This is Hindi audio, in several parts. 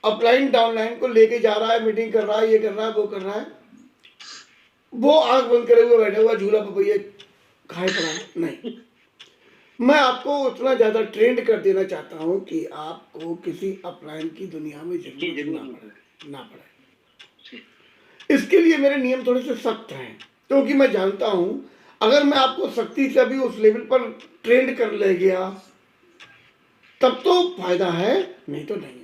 अपलाइन डाउनलाइन को लेके जा रहा है, मीटिंग कर रहा है, ये कर रहा है, वो कर रहा है, वो आंख बंद करे हुए बैठा हुआ झूला पपैया खाए पड़ा है? नहीं। मैं आपको उतना ज़्यादा ट्रेंड कर देना चाहता हूँ कि आपको किसी अपलाइन की दुनिया में जरूरत ना पड़े। इसके लिए मेरे नियम थोड़े से सख्त हैं, क्योंकि मैं जानता हूँ अगर मैं आपको सख्ती से अभी उस लेवल पर ट्रेंड कर ले गया तब तो फायदा है, नहीं तो नहीं है।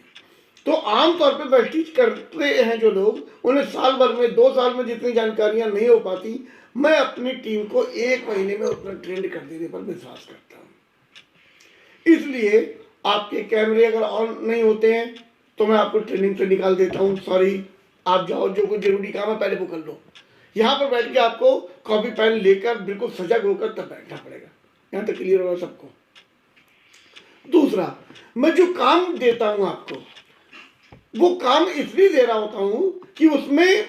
तो आमतौर पे वेस्टीज करते हैं जो लोग, उन्हें साल भर में 2 साल में जितनी जानकारियां नहीं हो पाती, मैं अपनी टीम को 1 महीने में उतना ट्रेंड कर देने पर विश्वास करता हूँ। इसलिए आपके कैमरे अगर ऑन नहीं होते हैं तो मैं आपको ट्रेनिंग से निकाल देता हूँ, सॉरी आप जाओ, जो कुछ जरूरी काम है पहले वो कर लो। यहाँ पर बैठ के आपको कॉपी पेन लेकर बिल्कुल सजग होकर तब बैठना पड़ेगा। यहाँ तक क्लियर होगा सबको? दूसरा, मैं जो काम देता हूँ आपको, वो काम इसलिए दे रहा होता हूँ कि उसमें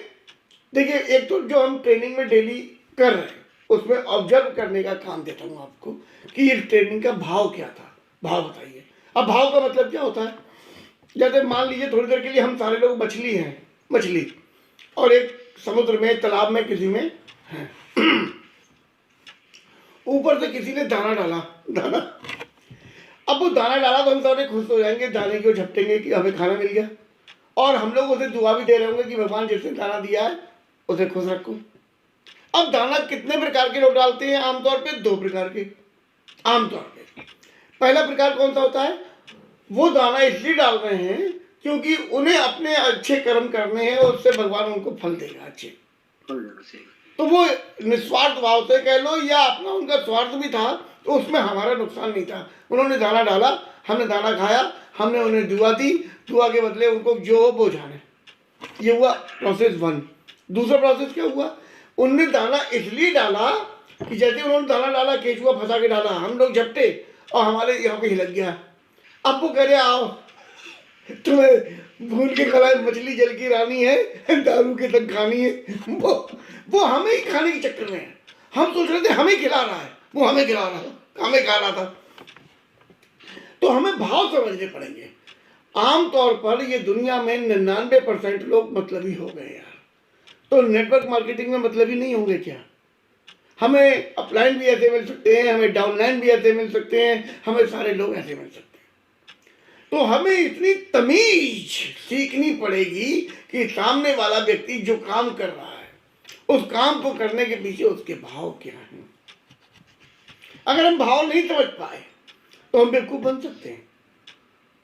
देखिए, एक तो जो हम ट्रेनिंग में डेली कर रहे हैं उसमें ऑब्जर्व करने का काम देता हूँ आपको कि ये ट्रेनिंग का भाव क्या था, भाव बताइए। अब भाव का मतलब क्या होता है, जैसे मान लीजिए थोड़ी देर के लिए हम सारे लोग मछली हैं, मछली, और एक समुद्र में, तालाब में किसी में है, ऊपर से किसी ने दाना डाला, दाना, अब वो दाना डाला तो हम सारे खुश हो जाएंगे, दाने को झपटेंगे कि हमें खाना मिल गया, और हम लोग उसे दुआ भी दे रहे होंगे कि भगवान जिसने दाना दिया है उसे खुश रखो। अब दाना कितने प्रकार के लोग डालते हैं? आमतौर पे 2 प्रकार के। आमतौर पे पहला प्रकार कौन सा होता है, वो दाना इसलिए डाल रहे हैं क्योंकि उन्हें अपने अच्छे कर्म करने हैं और उससे भगवान उनको फल देगा अच्छे, तो वो निस्वार्थ भाव से कह लो या अपना उनका स्वार्थ भी था, तो उसमें हमारा नुकसान नहीं था। उन्होंने दाना डाला, हमने दाना खाया, हमने उन्हें दुआ दी, दुआ के बदले उनको जो वो जाने। ये हुआ प्रोसेस 1। दूसरा प्रोसेस क्या हुआ, उनने दाना इसलिए डाला कि जैसे उन्होंने दाना डाला, केचुआ फंसा के डाला, हम लोग झपटे और हमारे यहाँ पे हिलक गया। अब वो कह रहे आओ तुम्हें भूल के खिलाए, मछली जल की रानी है, दारू के तक खानी है, वो हमें ही खाने के चक्कर में है। हम सोच रहे थे हमें खिला रहा है, वो हमें खिला रहा था, हमें खा रहा था। तो हमें भाव समझने पड़ेंगे। आमतौर पर ये दुनिया में 99% लोग मतलबी हो गए यार, तो नेटवर्क मार्केटिंग में मतलबी नहीं होंगे क्या? हमें अपलाइन भी ऐसे मिल सकते हैं, हमें डाउनलाइन भी ऐसे मिल सकते हैं, हमें सारे लोग ऐसे मिल सकते हैं। तो हमें इतनी तमीज सीखनी पड़ेगी कि सामने वाला व्यक्ति जो काम कर रहा है उस काम को करने के पीछे उसके भाव क्या हैं। अगर हम भाव नहीं समझ पाए तो हम बेवकूफ बन सकते हैं।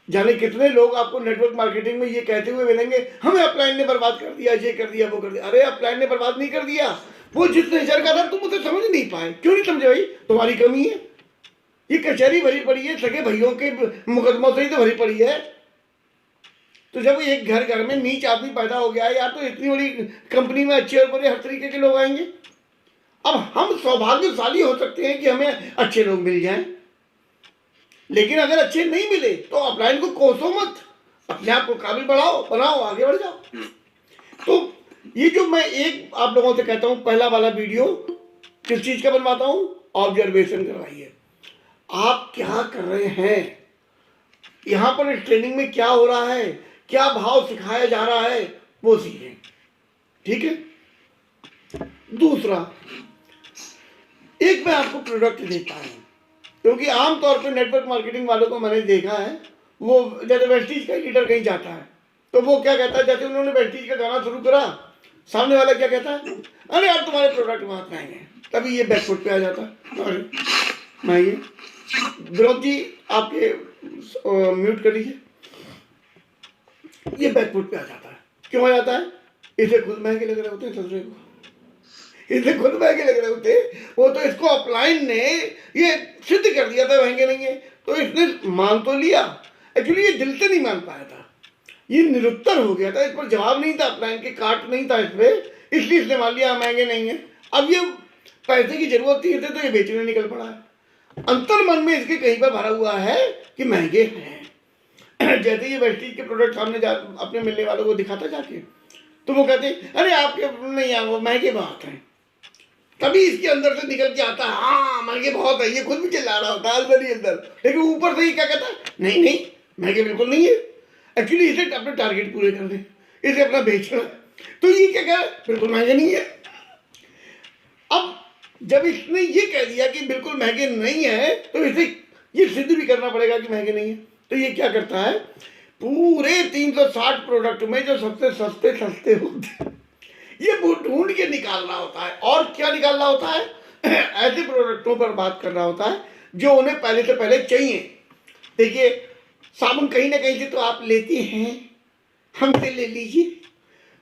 जाने कितने लोग आपको नेटवर्क मार्केटिंग में ये कहते हुए मिलेंगे हमें अपलाइन ने बर्बाद कर दिया, ये कर दिया, वो कर दिया। अरे अपलाइन ने बर्बाद नहीं कर दिया, वो जिस नेचर का था तुम उसे समझ नहीं पाए। क्यों नहीं समझे भाई? तुम्हारी कमी है। ये कचहरी भरी पड़ी है, सगे भाइयों के मुकदमों से ही तो भरी पड़ी है। तो जब एक घर में नीच आदमी पैदा हो गया यार, तो इतनी बड़ी कंपनी में अच्छे और बुरे हर तरीके के लोग आएंगे। अब हम सौभाग्यशाली हो सकते हैं कि हमें अच्छे लोग मिल जाएं, लेकिन अगर अच्छे नहीं मिले तो अपलाइन को कोसो मत, अपने आप को काबिल बढ़ाओ, बनाओ, आगे बढ़ जाओ। तो ये जो मैं एक आप लोगों से कहता हूं, पहला वाला वीडियो किस चीज का बनवाता हूं, ऑब्जर्वेशन करवाइए। आप क्या कर रहे हैं, यहां पर इस ट्रेनिंग में क्या हो रहा है, क्या भाव सिखाया जा रहा है, वो सीखें। ठीक है। दूसरा, एक मैं आपको प्रोडक्ट देता हूं, क्योंकि आमतौर पर नेटवर्क मार्केटिंग वालों को मैंने देखा है, वो जैसे वेस्टीज का लीडर कहीं जाता है तो वो क्या कहता है, जैसे उन्होंने वेस्टीज का गाना शुरू करा, सामने वाला क्या कहता है, अरे यार तुम्हारे प्रोडक्ट बहुत महंगे हैं। तभी ये बैकफुट पे आ जाता है, अरे महंगे। विनोद जी आपके म्यूट कर लीजिए। ये बैकफुट पे आ जाता है। क्यों आ जाता है? इसे खुद महंगे लग रहे होते हैं दूसरे को, इसे खुद महंगे लग रहे होते। वो तो इसको अपलाइन ने ये सिद्ध कर दिया था महंगे नहीं है, तो इसने मान तो लिया, एक्चुअली ये दिल से नहीं मान पाया था, ये निरुत्तर हो गया था, इस पर जवाब नहीं था, अपलाइन के काट नहीं था इस पर, इसलिए इसने मान लिया महंगे नहीं है। अब ये पैसे की जरूरत थी इसे, तो ये बेचने निकल पड़ा है। अंतर मन में इसके कहीं पर भरा हुआ है कि महंगे हैं। जैसे ये वेस्टीज के प्रोडक्ट सामने जा अपने मिलने वालों को दिखाता जाके, तो वो कहते अरे आपके नहीं आ, वो महंगे बहुत हैं। तभी इसके अंदर से निकल के आता है हाँ महंगे बहुत है, ये खुद भी चिल्ला रहा होता है अंदर ही अंदर, लेकिन ऊपर से ही क्या कहता है, नहीं नहीं महंगे बिल्कुल नहीं है। एक्चुअली इसे अपने टारगेट पूरे करने, इसे अपना बेचना। तो ये क्या कह रहा है, बिल्कुल महंगे नहीं है। अब जब इसने ये कह दिया कि बिल्कुल महंगे नहीं है, तो इसे ये सिद्ध भी करना पड़ेगा कि महंगे नहीं है। तो ये क्या करता है, पूरे 360 प्रोडक्ट में जो सबसे सस्ते सस्ते होते हैं ये ढूंढ के निकालना होता है। और क्या निकालना होता है, ऐसे प्रोडक्टों पर बात कर रहा होता है जो उन्हें पहले से पहले चाहिए। देखिए, साबुन कहीं ना कहीं से तो आप लेते हैं, हमसे ले लीजिए।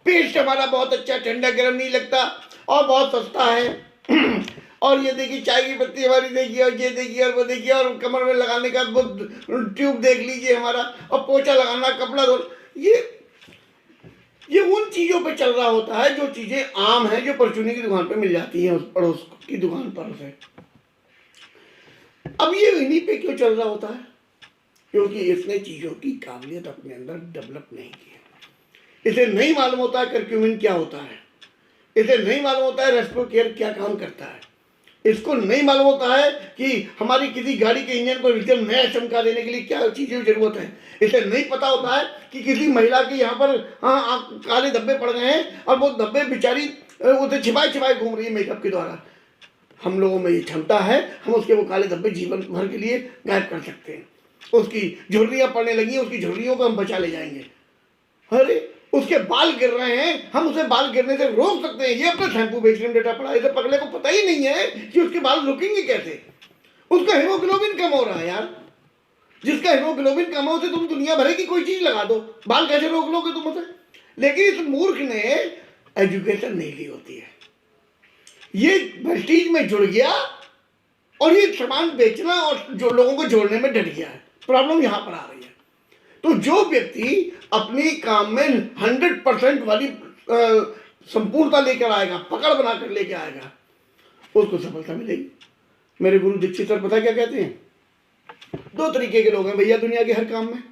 पेस्ट हमारा बहुत अच्छा, ठंडा गर्म नहीं लगता और बहुत सस्ता है। और ये देखिए, चाय की पत्ती हमारी देखिए, और ये देखिए, और वो देखिए, और कमर में लगाने का वो ट्यूब देख लीजिए हमारा, और पोछा लगाना, कपड़ा धो, ये उन चीज़ों पे चल रहा होता है जो चीज़ें आम हैं, जो परचूनी की दुकान पे मिल जाती हैं उस पड़ोस की दुकान पर से। अब ये इन्हीं पे क्यों चल रहा होता है, क्योंकि इसने चीज़ों की काबिलियत अपने अंदर डेवलप नहीं की है। इसे नहीं मालूम होता है कर्क्यूमिन क्या होता है, इसे नहीं मालूम होता है रेस्पो केयर क्या काम करता है, इसको नहीं मालूम होता है कि हमारी किसी गाड़ी के इंजन को एकदम नया चमका देने के लिए क्या चीज़ों की जरूरत है। इसे नहीं पता होता है कि किसी महिला के यहाँ पर काले धब्बे पड़ गए हैं और वो धब्बे बेचारी उसे छिपाए छिपाए घूम रही है मेकअप के द्वारा। हम लोगों में ये क्षमता है, हम उसके वो काले धब्बे जीवन भर के लिए गायब कर सकते हैं। उसकी झुर्रियाँ पड़ने लगी, उसकी झुर्रियों को हम बचा ले जाएंगे। अरे उसके बाल गिर रहे हैं, हम उसे बाल गिरने से रोक सकते हैं। ये अपना शैम्पू बेचने में डेटा पड़ा है, इसे पगले को पता ही नहीं है कि उसके बाल रुकेंगे कैसे। उसका हीमोग्लोबिन कम हो रहा है यार, जिसका हीमोग्लोबिन कम हो, उसे तुम दुनिया भर की कोई चीज लगा दो, बाल कैसे रोक लोगे तुम उसे। लेकिन इस मूर्ख ने एजुकेशन नहीं ली होती है, ये प्रेस्टीज में जुड़ गया और ये सामान बेचना और जो लोगों को जोड़ने में डट गया है। प्रॉब्लम यहाँ पर आ रही है। तो जो व्यक्ति अपनी काम में 100% वाली संपूर्णता लेकर आएगा, पकड़ बनाकर लेकर आएगा, उसको सफलता मिलेगी। मेरे गुरु दीक्षित सर पता क्या कहते हैं, 2 तरीके के लोग हैं भैया दुनिया के हर काम में।